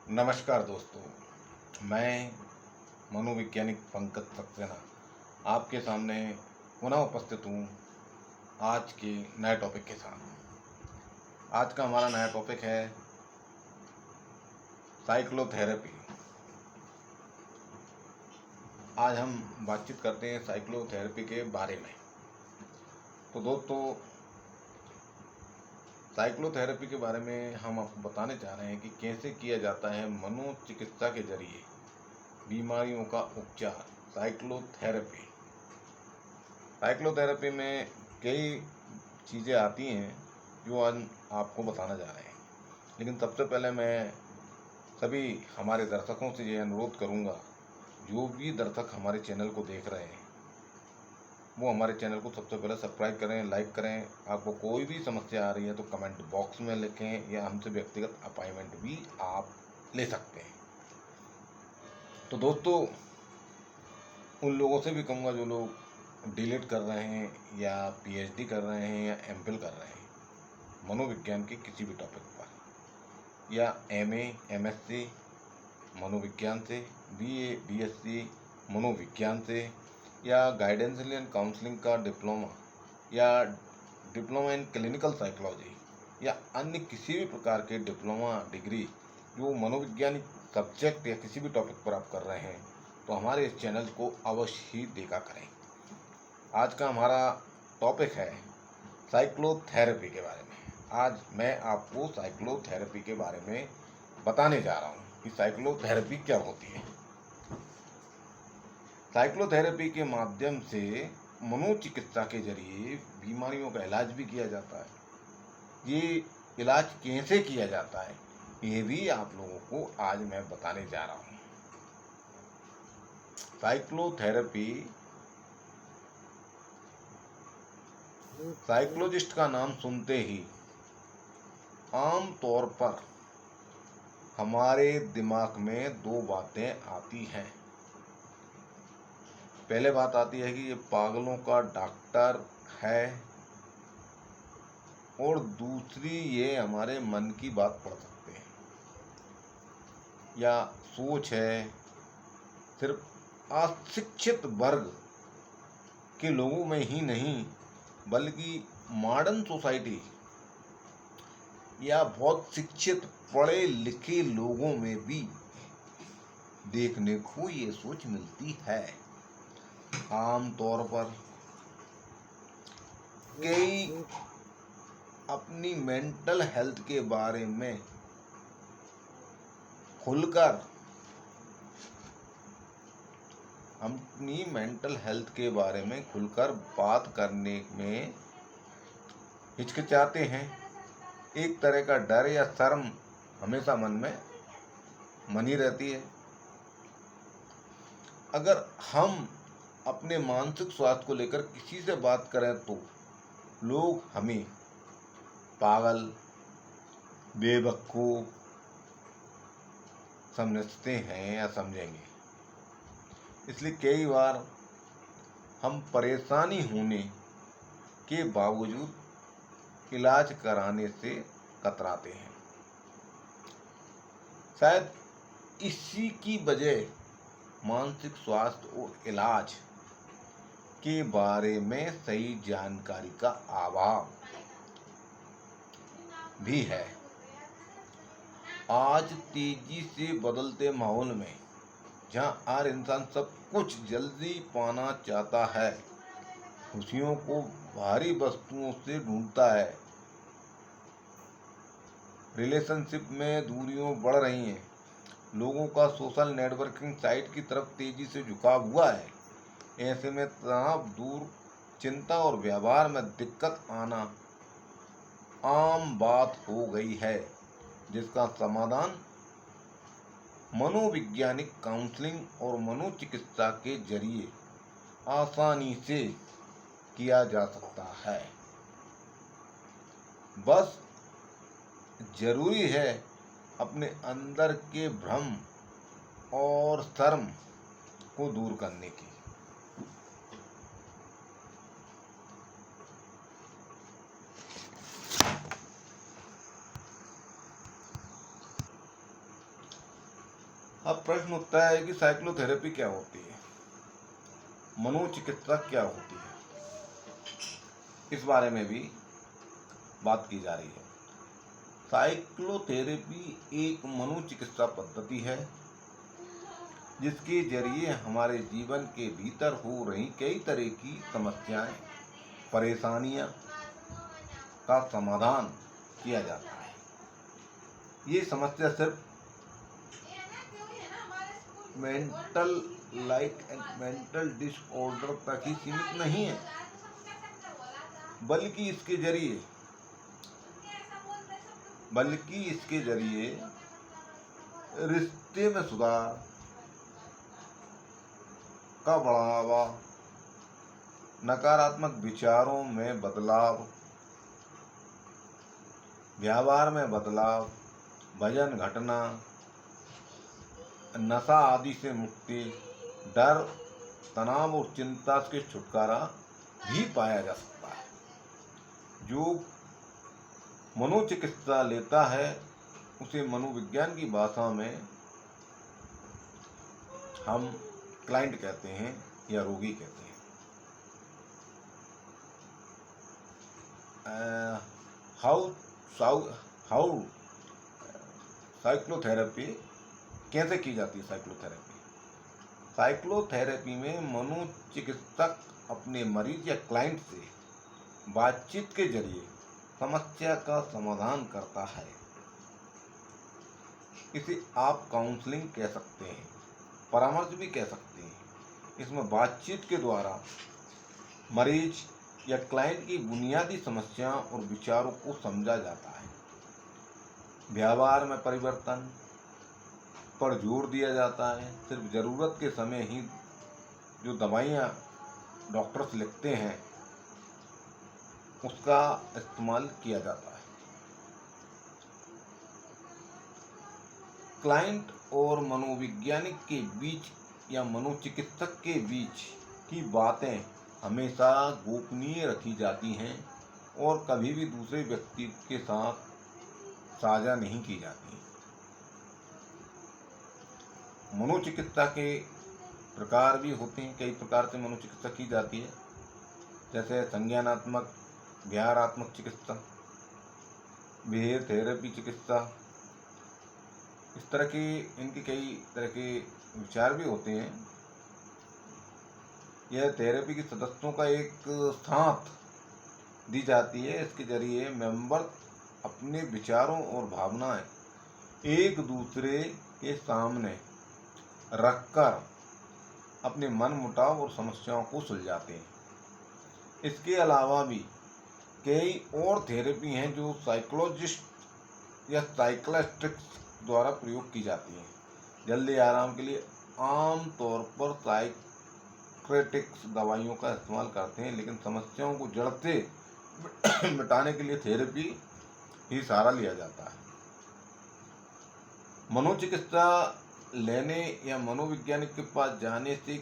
नमस्कार दोस्तों, मैं मनोवैज्ञानिक पंकज सक्सेना आपके सामने पुनः उपस्थित हूँ आज के नए टॉपिक के साथ। आज का हमारा नया टॉपिक है साइक्लोथेरेपी। आज हम बातचीत करते हैं साइक्लोथेरेपी के बारे में। तो दोस्तों, साइक्लोथेरेपी के बारे में हम आपको बताने जा रहे हैं कि कैसे किया जाता है मनोचिकित्सा के जरिए बीमारियों का उपचार। साइक्लोथेरेपी साइक्लोथेरेपी में कई चीज़ें आती हैं जो आज आपको बताना जा रहे हैं। लेकिन सबसे पहले मैं सभी हमारे दर्शकों से ये अनुरोध करूंगा, जो भी दर्शक हमारे चैनल को देख रहे हैं वो हमारे चैनल को सबसे पहले सब्सक्राइब करें, लाइक करें। आपको कोई भी समस्या आ रही है तो कमेंट बॉक्स में लिखें या हमसे व्यक्तिगत अपॉइंटमेंट भी आप ले सकते हैं। तो दोस्तों, उन लोगों से भी कहूँगा जो लोग डीलिट कर रहे हैं या पीएचडी कर रहे हैं या एमफिल कर रहे हैं मनोविज्ञान के किसी भी टॉपिक पर, या एमए एमएससी मनोविज्ञान से, बीए बीएससी मनोविज्ञान से, या गाइडेंस एंड काउंसलिंग का डिप्लोमा या डिप्लोमा इन क्लिनिकल साइकोलॉजी या अन्य किसी भी प्रकार के डिप्लोमा डिग्री जो मनोविज्ञानिक सब्जेक्ट या किसी भी टॉपिक पर आप कर रहे हैं, तो हमारे इस चैनल को अवश्य ही देखा करें। आज का हमारा टॉपिक है साइक्लोथेरेपी के बारे में। आज मैं आपको साइक्लोथेरेपी के बारे में बताने जा रहा हूँ कि साइक्लोथेरेपी क्या होती है। साइक्लोथेरेपी के माध्यम से मनोचिकित्सा के जरिए बीमारियों का इलाज भी किया जाता है। ये इलाज कैसे किया जाता है ये भी आप लोगों को आज मैं बताने जा रहा हूँ। साइक्लोथेरेपी, साइकोलॉजिस्ट का नाम सुनते ही आम तौर पर हमारे दिमाग में दो बातें आती हैं। पहले बात आती है कि ये पागलों का डॉक्टर है, और दूसरी ये हमारे मन की बात पढ़ सकते हैं या सोच है। सिर्फ अशिक्षित वर्ग के लोगों में ही नहीं बल्कि मॉडर्न सोसाइटी या बहुत शिक्षित पढ़े लिखे लोगों में भी देखने को ये सोच मिलती है। आम तौर पर कई अपनी मेंटल हेल्थ के बारे में खुलकर अपनी मेंटल हेल्थ के बारे में खुलकर बात करने में हिचकिचाते हैं। एक तरह का डर या शर्म हमेशा मन में बनी रहती है। अगर हम अपने मानसिक स्वास्थ्य को लेकर किसी से बात करें तो लोग हमें पागल, बेवकूफ समझते हैं या समझेंगे। इसलिए कई बार हम परेशानी होने के बावजूद इलाज कराने से कतराते हैं। शायद इसी की वजह मानसिक स्वास्थ्य और इलाज के बारे में सही जानकारी का अभाव भी है। आज तेजी से बदलते माहौल में जहां हर इंसान सब कुछ जल्दी पाना चाहता है, खुशियों को भारी वस्तुओं से ढूंढता है, रिलेशनशिप में दूरियां बढ़ रही हैं, लोगों का सोशल नेटवर्किंग साइट की तरफ तेजी से झुकाव हुआ है, ऐसे में तनाव दूर, चिंता और व्यवहार में दिक्कत आना आम बात हो गई है, जिसका समाधान मनोवैज्ञानिक काउंसलिंग और मनोचिकित्सा के जरिए आसानी से किया जा सकता है। बस जरूरी है अपने अंदर के भ्रम और शर्म को दूर करने की। अब प्रश्न उठता है कि साइक्लोथेरेपी क्या होती है, मनोचिकित्सा क्या होती है। इस बारे में भी बात की जा रही है। साइक्लोथेरेपी एक मनोचिकित्सा पद्धति है जिसके जरिए हमारे जीवन के भीतर हो रही कई तरह की समस्याएं, परेशानियां का समाधान किया जाता है। ये समस्या सिर्फ मेंटल डिसऑर्डर तक ही सीमित नहीं है, बल्कि इसके जरिए रिश्ते में सुधार का बढ़ावा, नकारात्मक विचारों में बदलाव, व्यवहार में बदलाव, वजन घटना, नशा आदि से मुक्ति, डर, तनाव और चिंता से छुटकारा भी पाया जा सकता है। जो मनोचिकित्सा लेता है उसे मनोविज्ञान की भाषा में हम क्लाइंट कहते हैं या रोगी कहते हैं। हाउ साइक्लोथेरेपी कैसे की जाती है? साइक्लोथेरेपी में मनोचिकित्सक अपने मरीज या क्लाइंट से बातचीत के जरिए समस्या का समाधान करता है। इसे आप काउंसलिंग कह सकते हैं, परामर्श भी कह सकते हैं। इसमें बातचीत के द्वारा मरीज या क्लाइंट की बुनियादी समस्याओं और विचारों को समझा जाता है। व्यवहार में परिवर्तन पर जोर दिया जाता है। सिर्फ ज़रूरत के समय ही जो दवाइयाँ डॉक्टर्स लिखते हैं उसका इस्तेमाल किया जाता है। क्लाइंट और मनोवैज्ञानिक के बीच या मनोचिकित्सक के बीच की बातें हमेशा गोपनीय रखी जाती हैं और कभी भी दूसरे व्यक्ति के साथ साझा नहीं की जाती। मनोचिकित्सा के प्रकार भी होते हैं, कई प्रकार से मनोचिकित्सा की जाती है, जैसे संज्ञानात्मक, व्यवहारात्मक चिकित्सा, बिहेवियर थेरेपी चिकित्सा। इस तरह के इनके कई तरह के विचार भी होते हैं। यह थेरेपी के सदस्यों का एक साथ दी जाती है। इसके जरिए मेंबर अपने विचारों और भावनाएं एक दूसरे के सामने रखकर अपने मन मुटाव और समस्याओं को सुलझाते हैं। इसके अलावा भी कई और थेरेपी हैं जो साइकोलॉजिस्ट या साइकियाट्रिस्ट द्वारा प्रयोग की जाती हैं। जल्दी आराम के लिए आम तौर पर साइकियाट्रिस्ट दवाइयों का इस्तेमाल करते हैं, लेकिन समस्याओं को जड़ से मिटाने के लिए थेरेपी ही सहारा लिया जाता है। मनोचिकित्सा लेने या मनोवैज्ञानिक के पास जाने से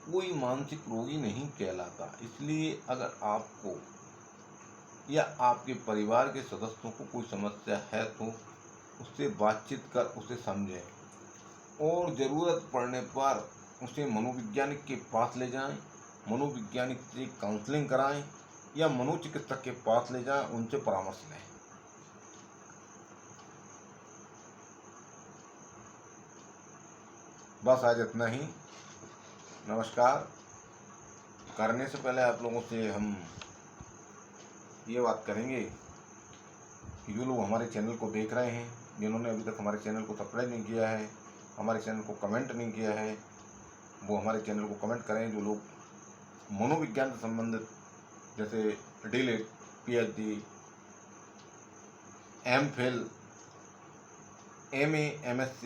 कोई मानसिक रोगी नहीं कहलाता। इसलिए अगर आपको या आपके परिवार के सदस्यों को कोई समस्या है तो उससे बातचीत कर उसे समझें और ज़रूरत पड़ने पर उसे मनोवैज्ञानिक के पास ले जाएं, मनोवैज्ञानिक से काउंसलिंग कराएं या मनोचिकित्सक के पास ले जाएं, उनसे परामर्श लें। बस आज इतना ही। नमस्कार। करने से पहले आप लोगों से हम ये बात करेंगे कि जो लोग हमारे चैनल को देख रहे हैं, जिन्होंने अभी तक हमारे चैनल को सब्सक्राइब नहीं किया है, हमारे चैनल को कमेंट नहीं किया है, वो हमारे चैनल को कमेंट करें। जो लोग मनोविज्ञान से संबंधित जैसे DLitt, PhD, MPhil, MA, MSc,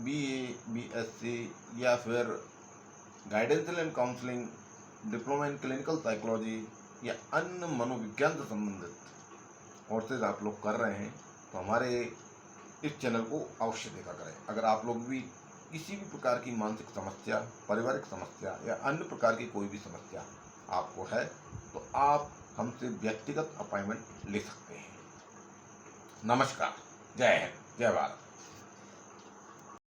BA, BSc या फिर guidance and counselling, diploma in clinical psychology या अन्य मनोविज्ञान से संबंधित कोर्सेज आप लोग कर रहे हैं तो हमारे इस चैनल को अवश्य देखा करें। अगर आप लोग भी किसी भी प्रकार की मानसिक समस्या, पारिवारिक समस्या या अन्य प्रकार की कोई भी समस्या आपको है तो आप हमसे व्यक्तिगत अपॉइंटमेंट ले सकते हैं। नमस्कार। जय हिंद, जय भारत।